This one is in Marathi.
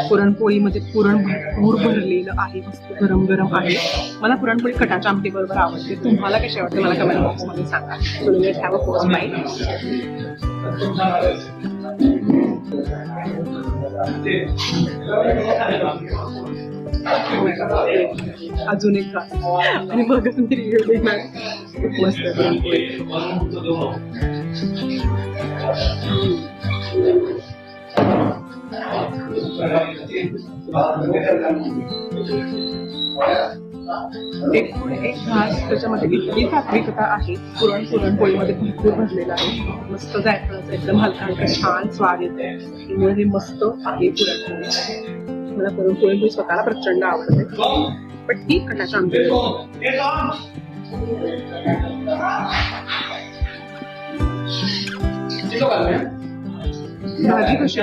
पुरणपोळीमध्ये पुरण भरपूर भरलेलं आहे, मस्त गरम गरम आहे. मला पुरणपोळी कटाच्या आमटी बरोबर आवडते. तुम्हाला कशी आवडते मला कमेंट बॉक्समध्ये सांगा. So let's have a first bite. अजून एक घास आणि बघा तुम्ही रिव्ह्यू देणार. मस्त पुरणपोळी. एकूण एक घास त्याच्यामध्ये इतकी सात्विकता आहे. पुरणपोळीमध्ये भरपूर भरलेला आहे. मस्त जायफळाचा एकदम हलका हलका छान स्वाद येतो. त्यामुळे हे मस्त आहे पुरणपोळी. मला पुरणपोळी स्वतःला प्रचंड आवडते, पण ती कटाच्या आमटी. भाजी कशी